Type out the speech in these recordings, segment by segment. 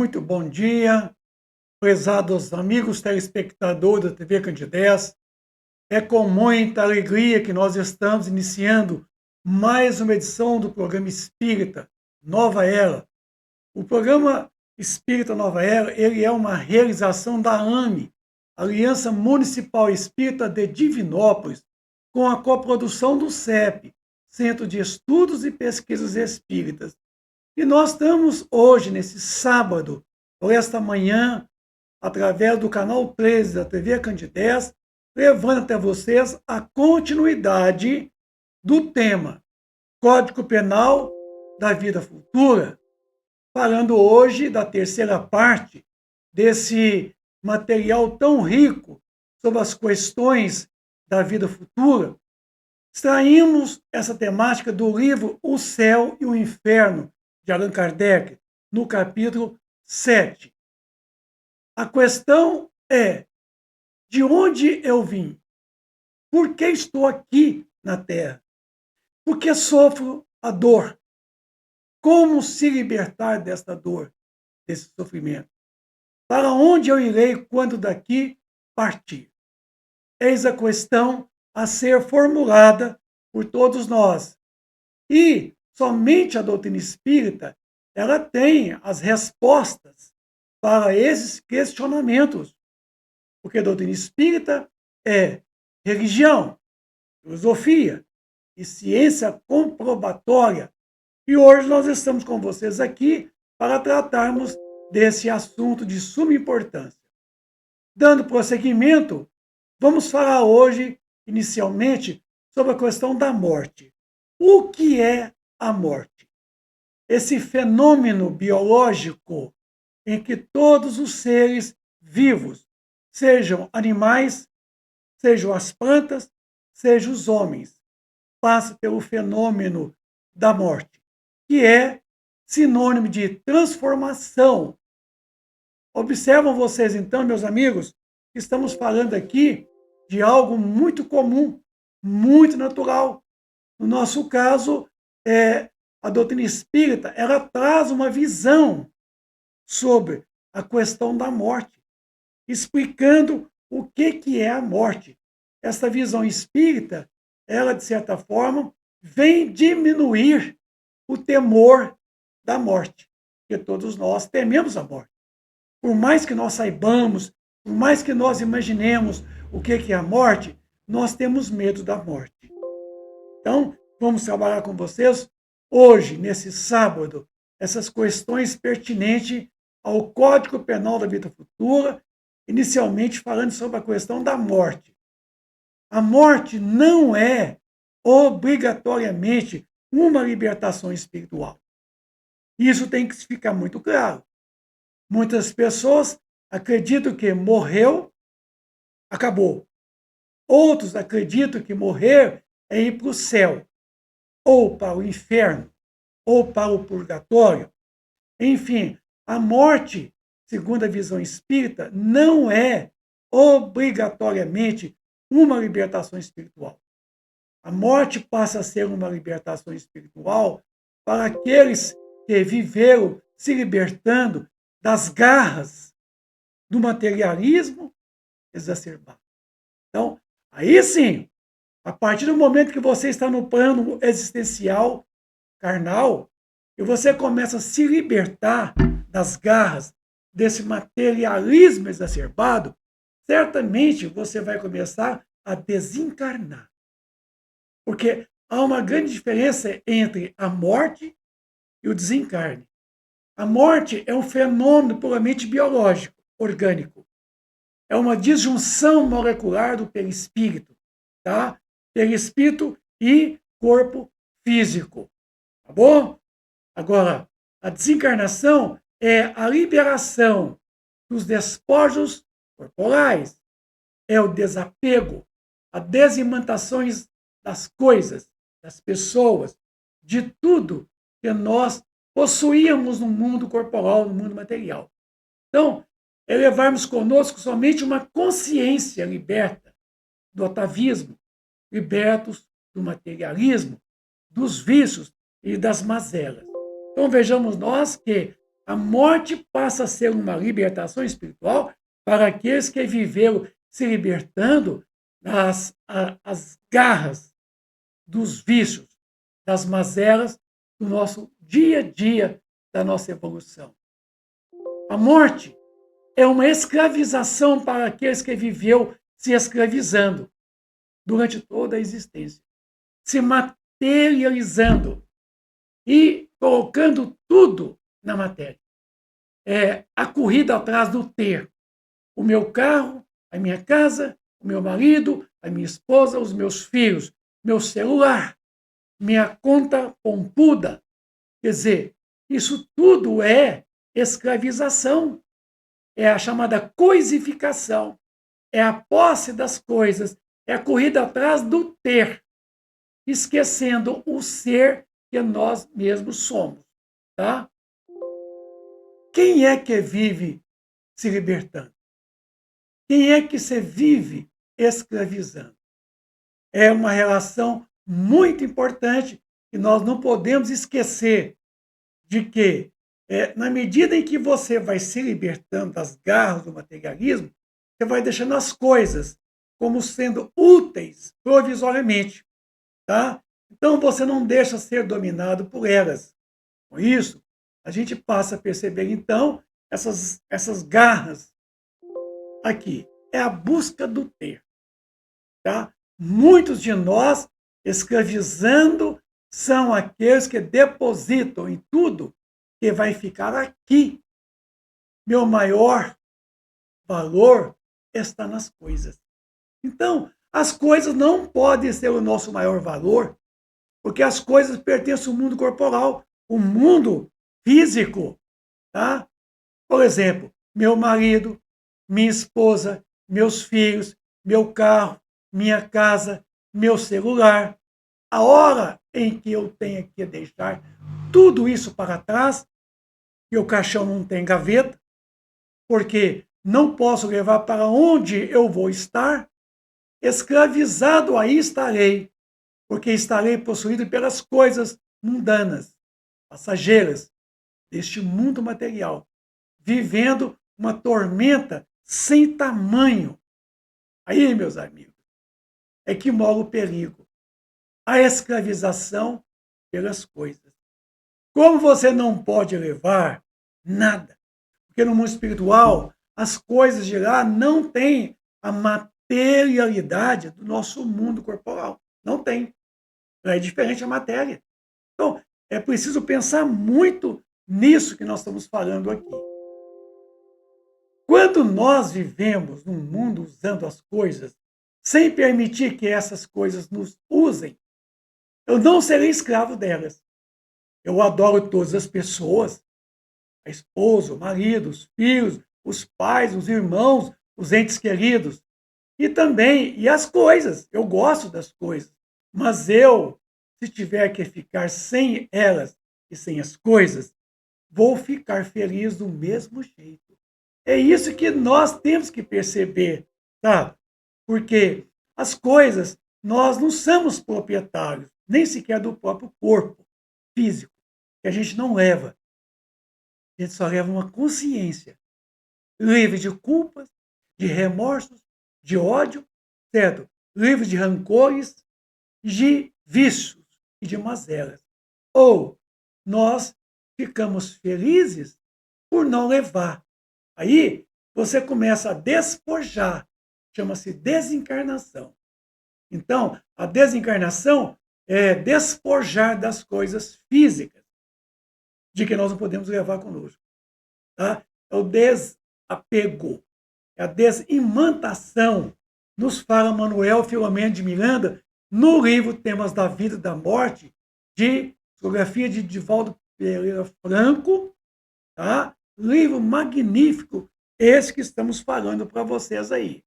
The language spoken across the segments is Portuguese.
Muito bom dia, prezados amigos telespectadores da TV Candidez. É com muita alegria que nós estamos iniciando mais uma edição do programa Espírita Nova Era. O programa Espírita Nova Era, ele é uma realização da AME, Aliança Municipal Espírita de Divinópolis, com a coprodução do CEP, Centro de Estudos e Pesquisas Espíritas. E nós estamos hoje, nesse sábado, por esta manhã, através do canal 13 da TV Candidez, levando até vocês a continuidade do tema Código Penal da Vida Futura, falando hoje da terceira parte desse material tão rico sobre as questões da vida futura. Extraímos essa temática do livro O Céu e o Inferno, de Allan Kardec, no capítulo 7. A questão é: de onde eu vim? Por que estou aqui na Terra? Por que sofro a dor? Como se libertar desta dor, desse sofrimento? Para onde eu irei quando daqui partir? Eis a questão a ser formulada por todos nós. E somente a doutrina espírita, ela tem as respostas para esses questionamentos. Porque a doutrina espírita é religião, filosofia e ciência comprobatória. E hoje nós estamos com vocês aqui para tratarmos desse assunto de suma importância. Dando prosseguimento, vamos falar hoje, inicialmente, sobre a questão da morte. O que é a morte? Esse fenômeno biológico em que todos os seres vivos, sejam animais, sejam as plantas, sejam os homens, passam pelo fenômeno da morte, que é sinônimo de transformação. Observam vocês, então, meus amigos, que estamos falando aqui de algo muito comum, muito natural. No nosso caso, a doutrina espírita, ela traz uma visão sobre a questão da morte, explicando o que é a morte. Essa visão espírita, ela, de certa forma, vem diminuir o temor da morte, porque todos nós tememos a morte. Por mais que nós saibamos, por mais que nós imaginemos o que é a morte, nós temos medo da morte. Então, vamos trabalhar com vocês hoje, nesse sábado, essas questões pertinentes ao Código Penal da Vida Futura, inicialmente falando sobre a questão da morte. A morte não é obrigatoriamente uma libertação espiritual. Isso tem que ficar muito claro. Muitas pessoas acreditam que morreu, acabou. Outros acreditam que morrer é ir para o céu, ou para o inferno, ou para o purgatório. Enfim, a morte, segundo a visão espírita, não é obrigatoriamente uma libertação espiritual. A morte passa a ser uma libertação espiritual para aqueles que viveram se libertando das garras do materialismo exacerbado. Então, aí sim, a partir do momento que você está no plano existencial, carnal, e você começa a se libertar das garras desse materialismo exacerbado, certamente você vai começar a desencarnar. Porque há uma grande diferença entre a morte e o desencarne. A morte é um fenômeno puramente biológico, orgânico. É uma disjunção molecular do perispírito, tá? Perispírito e corpo físico, tá bom? Agora, a desencarnação é a liberação dos despojos corporais, é o desapego, a desimantação das coisas, das pessoas, de tudo que nós possuíamos no mundo corporal, no mundo material. Então, é levarmos conosco somente uma consciência liberta do atavismo, libertos do materialismo, dos vícios e das mazelas. Então vejamos nós que A morte passa a ser uma libertação espiritual para aqueles que viveram se libertando as garras dos vícios, das mazelas do nosso dia a dia, da nossa evolução. A morte é uma escravização para aqueles que viveu se escravizando durante toda a existência, se materializando e colocando tudo na matéria. É a corrida atrás do ter. O meu carro, a minha casa, o meu marido, a minha esposa, os meus filhos, meu celular, minha conta pompuda. Quer dizer, isso tudo é escravização. É a chamada coisificação. É a posse das coisas. É a corrida atrás do ter, esquecendo o ser que nós mesmos somos. Tá? Quem é que vive se libertando? Quem é que se vive escravizando? É uma relação muito importante que nós não podemos esquecer de que, na medida em que você vai se libertando das garras do materialismo, você vai deixando as coisas como sendo úteis provisoriamente. Tá? Então, você não deixa ser dominado por elas. Com isso, a gente passa a perceber, então, essas garras aqui. É a busca do ter. Tá? Muitos de nós, escravizando, são aqueles que depositam em tudo que vai ficar aqui. Meu maior valor está nas coisas. Então, as coisas não podem ser o nosso maior valor, porque as coisas pertencem ao mundo corporal, o mundo físico. Tá? Por exemplo, meu marido, minha esposa, meus filhos, meu carro, minha casa, meu celular. A hora em que eu tenho que deixar tudo isso para trás, e o caixão não tem gaveta, porque não posso levar para onde eu vou estar, escravizado aí estarei, porque estarei possuído pelas coisas mundanas, passageiras, deste mundo material, vivendo uma tormenta sem tamanho. Aí, meus amigos, é que mora o perigo. A escravização pelas coisas. Como você não pode levar nada, porque no mundo espiritual as coisas de lá não têm a materialidade do nosso mundo corporal. Não tem. É diferente a matéria. Então, é preciso pensar muito nisso que nós estamos falando aqui. Quando nós vivemos num mundo usando as coisas, sem permitir que essas coisas nos usem, eu não serei escravo delas. Eu adoro todas as pessoas, a esposa, o marido, os filhos, os pais, os irmãos, os entes queridos. E também, e as coisas, eu gosto das coisas. Mas eu, se tiver que ficar sem elas e sem as coisas, vou ficar feliz do mesmo jeito. É isso que nós temos que perceber, tá? Porque as coisas, nós não somos proprietários, nem sequer do próprio corpo físico, que a gente não leva. A gente só leva uma consciência livre de culpas, de remorsos, de ódio, certo? Livre de rancores, de vícios e de mazelas. Ou nós ficamos felizes por não levar. Aí você começa a despojar, chama-se desencarnação. Então, a desencarnação é despojar das coisas físicas de que nós não podemos levar conosco. Tá? É o desapego, é a desimantação. Nos fala Manuel Filomeno de Miranda no livro Temas da Vida e da Morte, de psicografia de Divaldo Pereira Franco, tá? Livro magnífico, esse que estamos falando para vocês aí.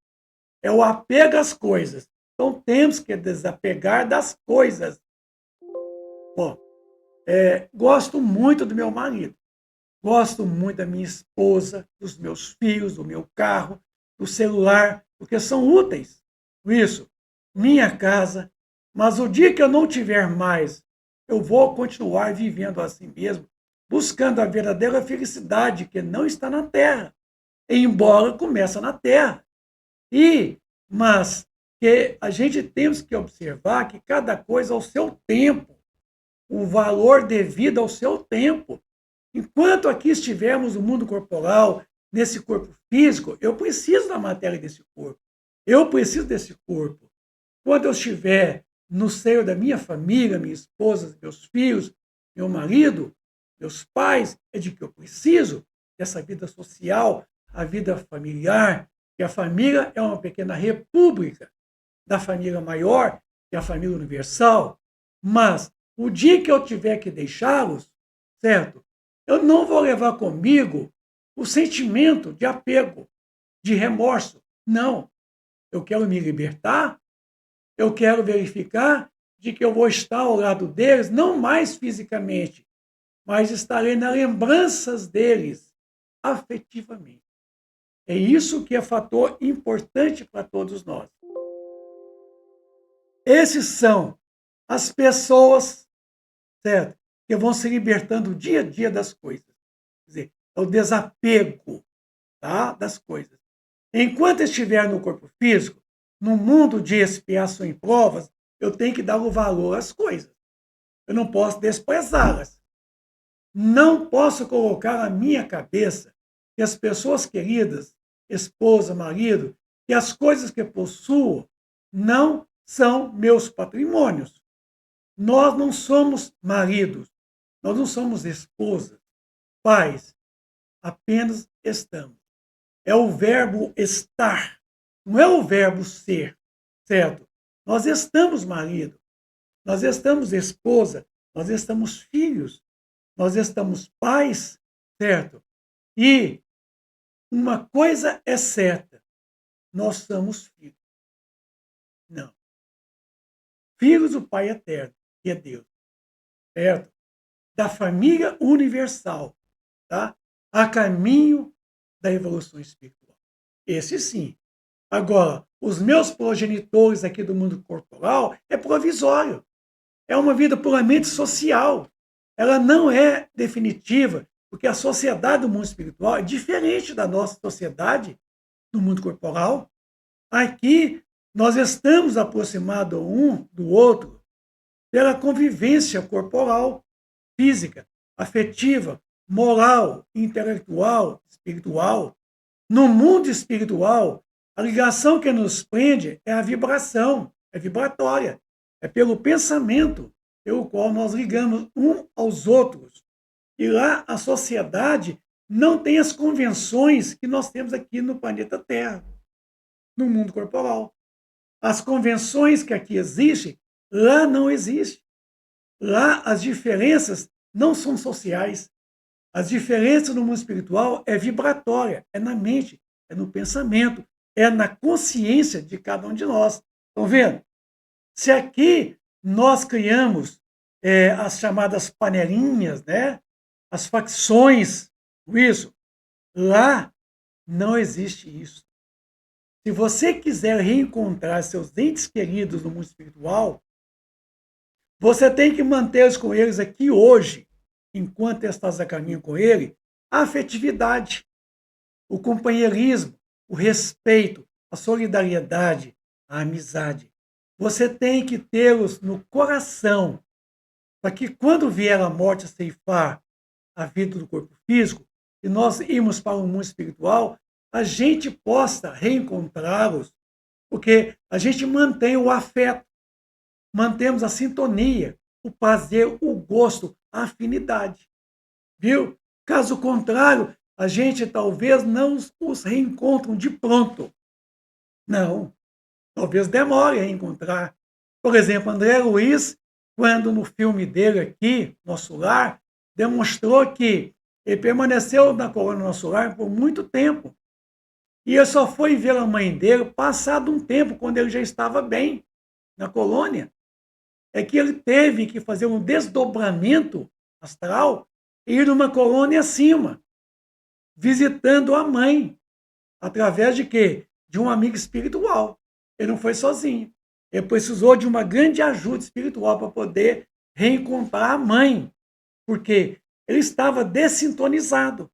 É o apego às coisas. Então temos que desapegar das coisas. Bom, gosto muito do meu marido, gosto muito da minha esposa, dos meus filhos, do meu carro, do celular, porque são úteis. Isso, minha casa. Mas o dia que eu não tiver mais, eu vou continuar vivendo assim mesmo, buscando a verdadeira felicidade que não está na terra, embora começa na terra. Mas que a gente temos que observar que cada coisa ao seu tempo, o valor devido ao seu tempo. Enquanto aqui estivermos no mundo corporal, nesse corpo físico, eu preciso da matéria desse corpo. Eu preciso desse corpo. Quando eu estiver no seio da minha família, minha esposa, meus filhos, meu marido, meus pais, é de que eu preciso dessa vida social, a vida familiar, que a família é uma pequena república da família maior, que é a família universal. Mas o dia que eu tiver que deixá-los, certo? Eu não vou levar comigo o sentimento de apego, de remorso. Não. Eu quero me libertar, eu quero verificar de que eu vou estar ao lado deles, não mais fisicamente, mas estarei nas lembranças deles, afetivamente. É isso que é fator importante para todos nós. Esses são as pessoas, certo, que vão se libertando dia a dia das coisas. Quer dizer, é o desapego, tá, das coisas. Enquanto estiver no corpo físico, no mundo de expiação e provas, eu tenho que dar o valor às coisas. Eu não posso desprezá-las. Não posso colocar na minha cabeça que as pessoas queridas, esposa, marido, que as coisas que possuo não são meus patrimônios. Nós não somos maridos, nós não somos esposas, pais, apenas estamos. É o verbo estar, não é o verbo ser, certo? Nós estamos marido, nós estamos esposa, nós estamos filhos, nós estamos pais, certo? E uma coisa é certa, nós somos filhos. Não. Filhos do Pai Eterno, que é Deus, certo? Da família universal, tá? A caminho da evolução espiritual. Esse sim. Agora, os meus progenitores aqui do mundo corporal é provisório. É uma vida puramente social. Ela não é definitiva, porque a sociedade do mundo espiritual é diferente da nossa sociedade do mundo corporal. Aqui, nós estamos aproximados um do outro pela convivência corporal, física, afetiva, moral, intelectual, espiritual. No mundo espiritual, a ligação que nos prende é a vibração, é vibratória, é pelo pensamento pelo qual nós ligamos um aos outros. E lá a sociedade não tem as convenções que nós temos aqui no planeta Terra, no mundo corporal. As convenções que aqui existem, lá não existem. Lá as diferenças não são sociais. As diferenças no mundo espiritual é vibratória, é na mente, é no pensamento, é na consciência de cada um de nós. Estão vendo? Se aqui nós criamos as chamadas panelinhas, né? As facções, isso, lá não existe isso. Se você quiser reencontrar seus entes queridos no mundo espiritual, você tem que mantê-los com eles aqui hoje, enquanto estás a caminho com ele, a afetividade, o companheirismo, o respeito, a solidariedade, a amizade. Você tem que tê-los no coração, para que quando vier a morte ceifar a vida do corpo físico, e nós irmos para o mundo espiritual, a gente possa reencontrá-los, porque a gente mantém o afeto, mantemos a sintonia, o prazer, o gosto, a afinidade. Viu? Caso contrário, a gente talvez não os reencontre de pronto. Não. Talvez demore a reencontrar. Por exemplo, André Luiz, quando no filme dele aqui, Nosso Lar, demonstrou que ele permaneceu na colônia Nosso Lar por muito tempo. E ele só foi ver a mãe dele passado um tempo, quando ele já estava bem na colônia. É que ele teve que fazer um desdobramento astral e ir numa colônia acima, visitando a mãe, através de quê? De um amigo espiritual. Ele não foi sozinho. Ele precisou de uma grande ajuda espiritual para poder reencontrar a mãe. Porque ele estava dessintonizado.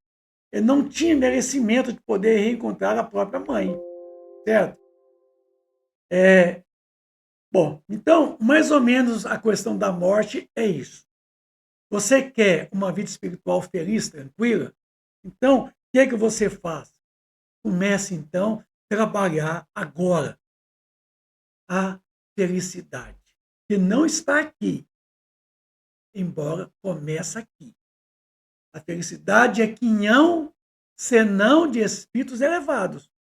Ele não tinha merecimento de poder reencontrar a própria mãe, certo? Bom, então, mais ou menos a questão da morte é isso. Você quer uma vida espiritual feliz, tranquila? Então, o que é que você faz? Comece, então, a trabalhar agora a felicidade, que não está aqui, embora começa aqui. A felicidade é quinhão, senão de espíritos elevados.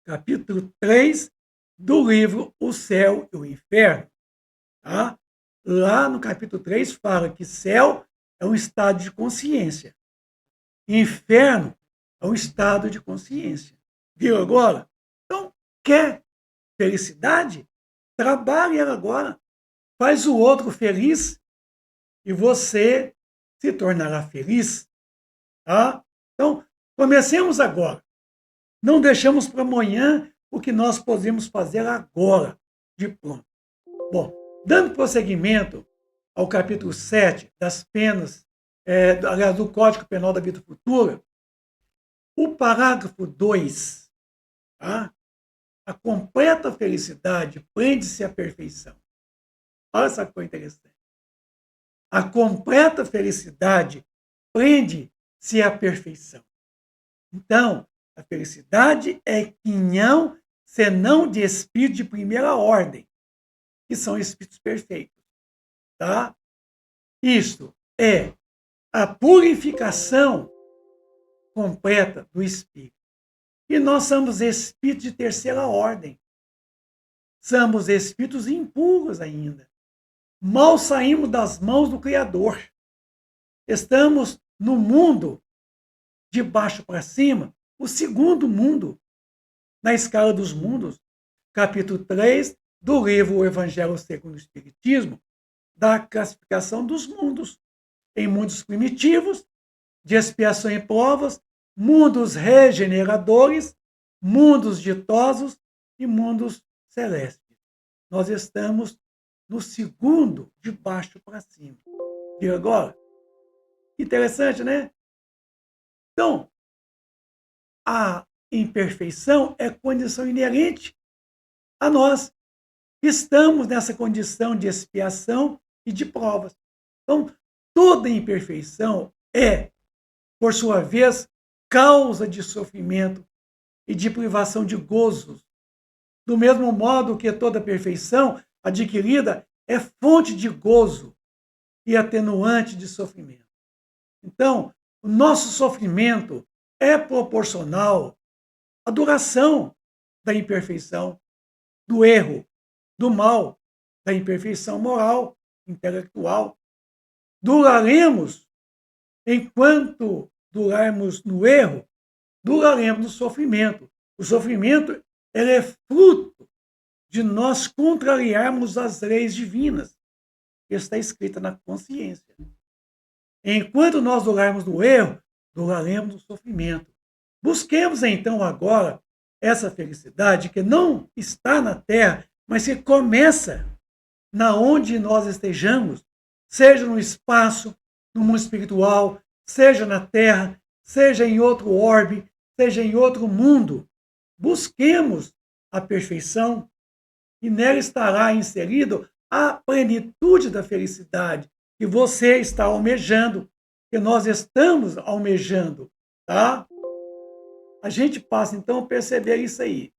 Capítulo 3 do livro O Céu e o Inferno. Tá? Lá no capítulo 3 fala que céu é um estado de consciência. Inferno é um estado de consciência. Viu agora? Então, quer felicidade? Trabalhe ela agora. Faz o outro feliz e você se tornará feliz. Tá? Então, comecemos agora. Não deixamos para amanhã o que nós podemos fazer agora, de pronto. Bom, dando prosseguimento ao capítulo 7 das penas, aliás, do Código Penal da Vida Futura, o parágrafo 2, tá? A completa felicidade prende-se à perfeição. Olha essa coisa interessante. A completa felicidade prende-se à perfeição. Então, a felicidade é quinhão, senão de espírito de primeira ordem, que são espíritos perfeitos. Tá? Isto é a purificação completa do espírito. E nós somos espíritos de terceira ordem. Somos espíritos impuros ainda. Mal saímos das mãos do Criador. Estamos no mundo, de baixo para cima, o segundo mundo, na escala dos mundos. Capítulo 3 do livro O Evangelho segundo o Espiritismo, da classificação dos mundos, em mundos primitivos, de expiação e provas, mundos regeneradores, mundos ditosos e mundos celestes. Nós estamos no segundo, de baixo para cima. E agora? Interessante, né? Então, a imperfeição é condição inerente a nós. Estamos nessa condição de expiação e de provas. Então, toda imperfeição é, por sua vez, causa de sofrimento e de privação de gozos. Do mesmo modo que toda perfeição adquirida é fonte de gozo e atenuante de sofrimento. Então, o nosso sofrimento é proporcional à duração da imperfeição, do erro, do mal, da imperfeição moral, intelectual. Duraremos, enquanto durarmos no erro, duraremos no sofrimento. O sofrimento ele é fruto de nós contrariarmos as leis divinas, que está escrita na consciência. Enquanto nós durarmos no erro, duraremos no sofrimento. Busquemos então agora essa felicidade que não está na terra, mas que começa na onde nós estejamos, seja no espaço, no mundo espiritual, seja na terra, seja em outro orbe, seja em outro mundo. Busquemos a perfeição e nela estará inserido a plenitude da felicidade que você está almejando, que nós estamos almejando, tá? A gente passa, então, a perceber isso aí.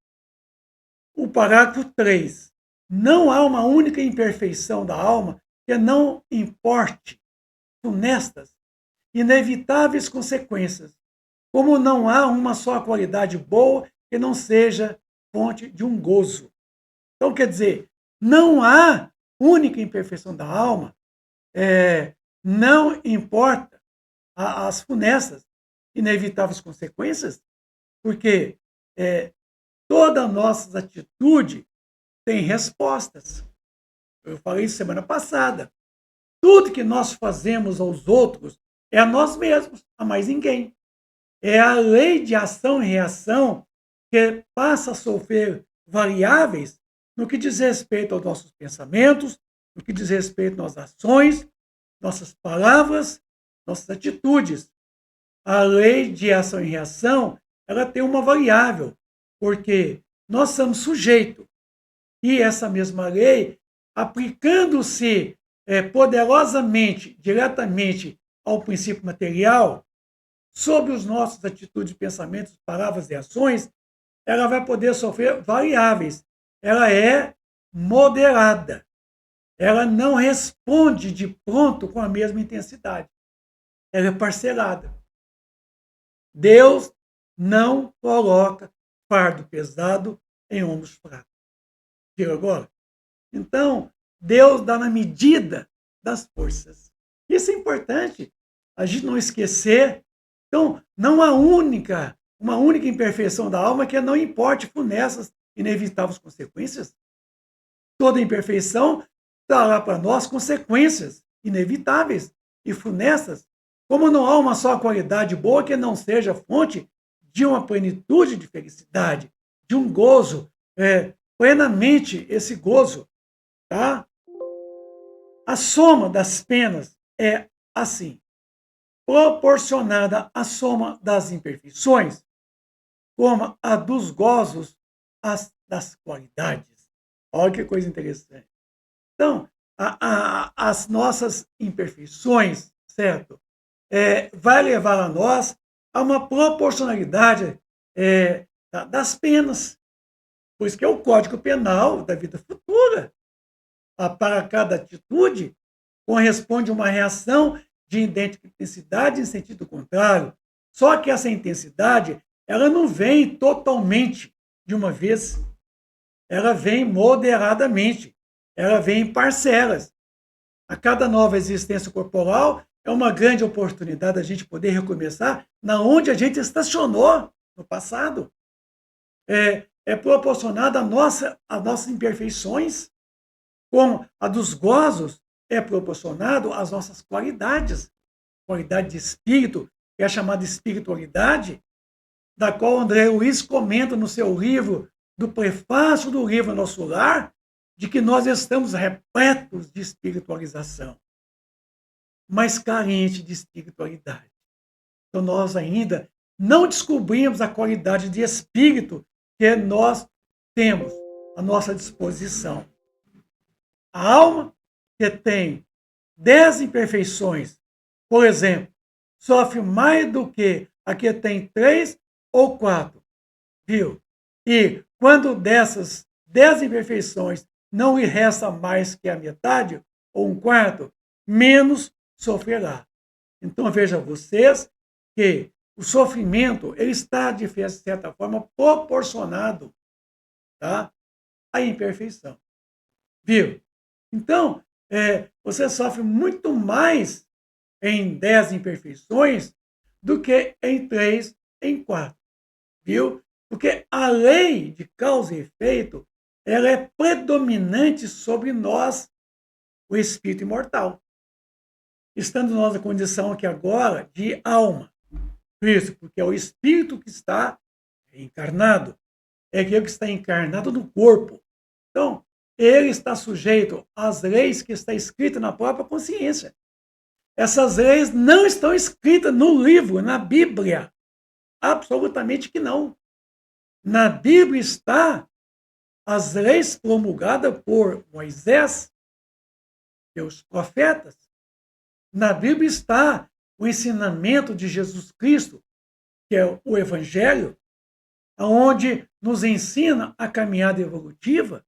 O parágrafo 3. Não há uma única imperfeição da alma que não importe funestas, inevitáveis consequências, como não há uma só qualidade boa que não seja fonte de um gozo. Então, quer dizer, não há única imperfeição da alma, não importa as funestas, inevitáveis consequências, porque toda a nossa atitude tem respostas. Eu falei isso semana passada. Tudo que nós fazemos aos outros é a nós mesmos, a mais ninguém. É a lei de ação e reação que passa a sofrer variáveis no que diz respeito aos nossos pensamentos, no que diz respeito às nossas ações, nossas palavras nossas atitudes. A lei de ação e reação, ela tem uma variável, porque nós somos sujeitos. E essa mesma lei, aplicando-se poderosamente, diretamente ao princípio material, sobre os nossos atitudes, pensamentos, palavras e ações, ela vai poder sofrer variáveis. Ela é moderada. Ela não responde de pronto com a mesma intensidade. Ela é parcelada. Deus não coloca fardo pesado em ombros fracos. Viu agora? Então, Deus dá na medida das forças. Isso é importante a gente não esquecer. Então, não há uma única imperfeição da alma que não importe funestas, inevitáveis consequências. Toda imperfeição trará para nós consequências inevitáveis e funestas, como não há uma só qualidade boa que não seja fonte de uma plenitude de felicidade, de um gozo, plenamente esse gozo, tá? A soma das penas é assim, proporcionada à soma das imperfeições, como a dos gozos, das qualidades. Olha que coisa interessante. Então, as nossas imperfeições, certo? Vai levar a nós a uma proporcionalidade das penas. Por isso que é o Código Penal da vida futura. Para cada atitude, corresponde uma reação de intensidade em sentido contrário. Só que essa intensidade, ela não vem totalmente de uma vez. Ela vem moderadamente. Ela vem em parcelas. A cada nova existência corporal é uma grande oportunidade da gente poder recomeçar na onde a gente estacionou no passado. É proporcionada às nossas imperfeições, como a dos gozos é proporcionado às nossas qualidades, qualidade de espírito, que é a chamada espiritualidade, da qual André Luiz comenta no seu livro, do prefácio do livro Nosso Lar, de que nós estamos repletos de espiritualização, mas carentes de espiritualidade. Então nós ainda não descobrimos a qualidade de espírito que nós temos à nossa disposição. A alma que tem 10 imperfeições, por exemplo, sofre mais do que a que tem 3 ou 4, viu? E quando dessas 10 imperfeições não lhe resta mais que a metade ou um quarto, menos sofrerá. Então veja vocês que o sofrimento ele está, de certa forma, proporcionado, tá, à imperfeição. Viu? Então, você sofre muito mais em 10 imperfeições do que em 3, em 4. Viu? Porque a lei de causa e efeito, ela é predominante sobre nós, o espírito imortal. Estando nós na condição aqui agora de alma. Por isso, porque é o espírito que está encarnado. É aquele que está encarnado no corpo. Então, ele está sujeito às leis que está escrita na própria consciência. Essas leis não estão escritas no livro, na Bíblia. Absolutamente que não. Na Bíblia está as leis promulgadas por Moisés, pelos profetas. Na Bíblia está o ensinamento de Jesus Cristo, que é o Evangelho, onde nos ensina a caminhada evolutiva.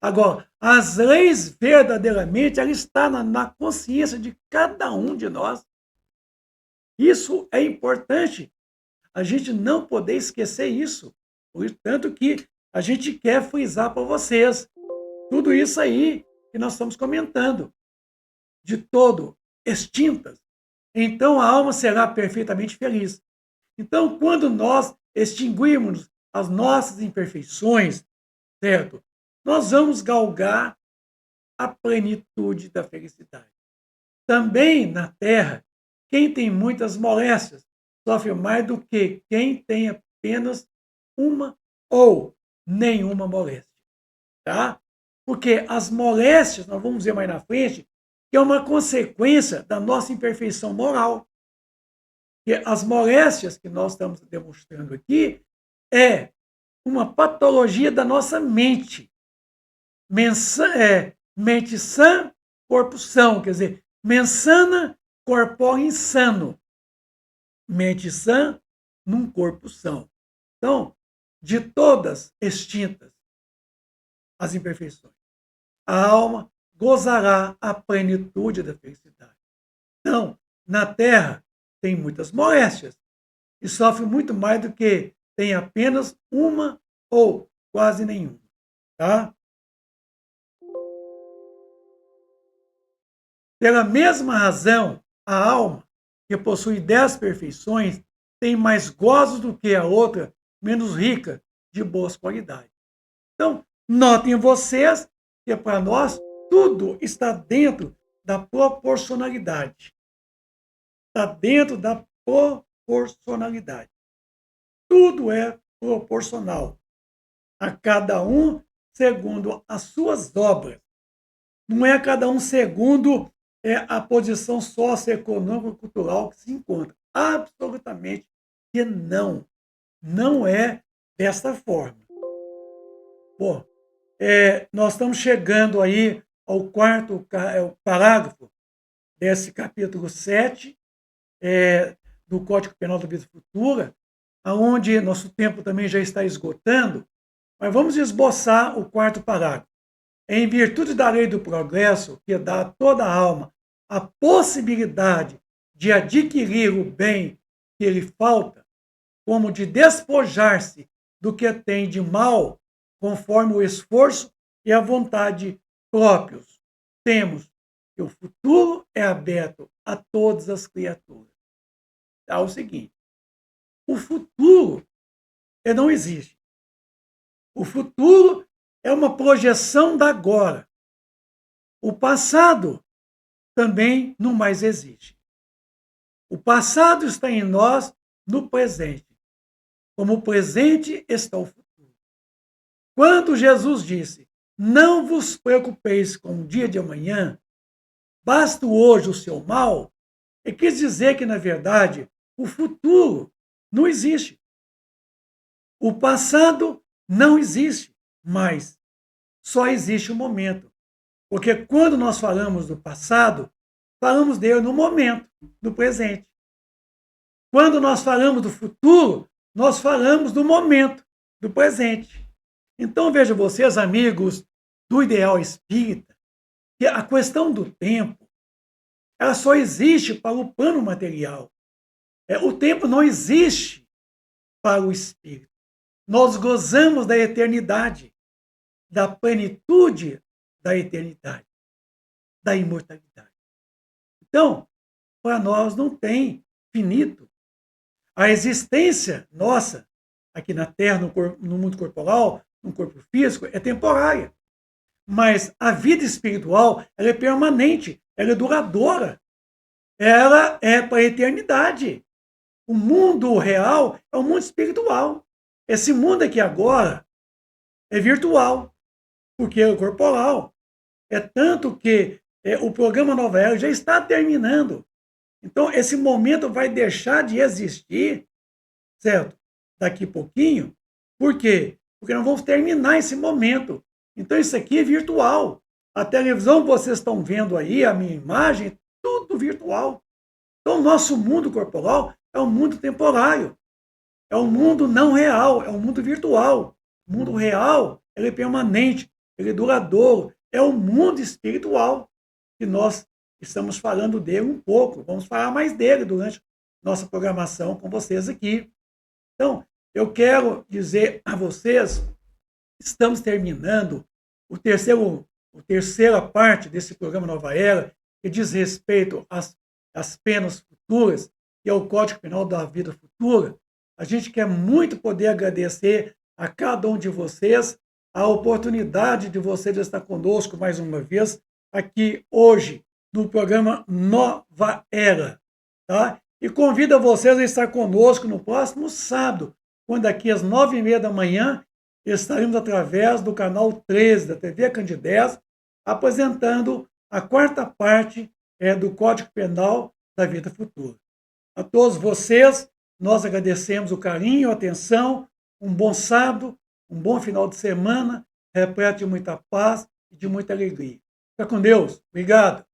Agora, as leis verdadeiramente, ela está na consciência de cada um de nós. Isso é importante. A gente não poder esquecer isso. Tanto que a gente quer frisar para vocês. Tudo isso aí que nós estamos comentando. De todo, extintas. Então a alma será perfeitamente feliz. Então, quando nós extinguirmos as nossas imperfeições, certo? Nós vamos galgar a plenitude da felicidade. Também na Terra, quem tem muitas moléstias sofre mais do que quem tem apenas uma ou nenhuma moléstia. Tá? Porque as moléstias, nós vamos ver mais na frente, que é uma consequência da nossa imperfeição moral. E as moléstias que nós estamos demonstrando aqui é uma patologia da nossa mente. Mente sã, corpo são, quer dizer, mensana, corpore insano. Mente sã, num corpo são. Então, de todas extintas as imperfeições, a alma gozará a plenitude da felicidade. Então, na Terra tem muitas moléstias e sofre muito mais do que tem apenas uma ou quase nenhuma, tá? Pela mesma razão, a alma, que possui 10 perfeições, tem mais gozos do que a outra, menos rica de boas qualidades. Então, notem vocês que para nós tudo está dentro da proporcionalidade. Está dentro da proporcionalidade. Tudo é proporcional a cada um segundo as suas obras. Não é a cada um segundo a posição socioeconômica e cultural que se encontra. Absolutamente que não. Não é desta forma. Bom, nós estamos chegando aí ao quarto parágrafo desse capítulo 7 do Código Penal da Vida Futura, onde nosso tempo também já está esgotando, mas vamos esboçar o quarto parágrafo. Em virtude da lei do progresso, que dá a toda a alma a possibilidade de adquirir o bem que lhe falta, como de despojar-se do que tem de mal, conforme o esforço e a vontade próprios, temos que o futuro é aberto a todas as criaturas. É o seguinte, o futuro não existe. O futuro é uma projeção da agora. O passado também não mais existe. O passado está em nós no presente. Como o presente está o futuro. Quando Jesus disse, não vos preocupeis com o dia de amanhã, basta hoje o seu mal, ele quis dizer que, na verdade, o futuro não existe. O passado não existe, mas só existe o momento. Porque quando nós falamos do passado, falamos dele no momento, no presente. Quando nós falamos do futuro, nós falamos do momento, do presente. Então, veja vocês, amigos do ideal espírita, que a questão do tempo, ela só existe para o plano material. O tempo não existe para o espírito. Nós gozamos da eternidade, da plenitude da eternidade, da imortalidade. Então, para nós não tem finito. A existência nossa, aqui na Terra, no mundo corporal, no corpo físico, é temporária. Mas a vida espiritual, ela é permanente, ela é duradoura. Ela é para a eternidade. O mundo real é o mundo espiritual. Esse mundo aqui agora é virtual, porque é corporal. É tanto que o programa Nova Era já está terminando. Então, esse momento vai deixar de existir, certo? Daqui a pouquinho. Por quê? Porque nós vamos terminar esse momento. Então, isso aqui é virtual. A televisão que vocês estão vendo aí, a minha imagem, tudo virtual. Então, o nosso mundo corporal é um mundo temporário. É um mundo não real, é um mundo virtual. O mundo real, ele é permanente, ele é duradouro. É o mundo espiritual que nós estamos falando dele um pouco. Vamos falar mais dele durante nossa programação com vocês aqui. Então, eu quero dizer a vocês, estamos terminando a terceira parte desse programa Nova Era, que diz respeito às penas futuras, que é o Código Penal da Vida Futura. A gente quer muito poder agradecer a cada um de vocês a oportunidade de vocês estar conosco mais uma vez aqui hoje no programa Nova Era, tá? E convido vocês a estar conosco no próximo sábado, quando aqui às 9h30 da manhã estaremos através do canal 13 da TV Candidez apresentando A quarta parte é do Código Penal da Vida Futura. A todos vocês, nós agradecemos o carinho, a atenção, um bom sábado, um bom final de semana, repleto de muita paz e de muita alegria. Fica com Deus. Obrigado.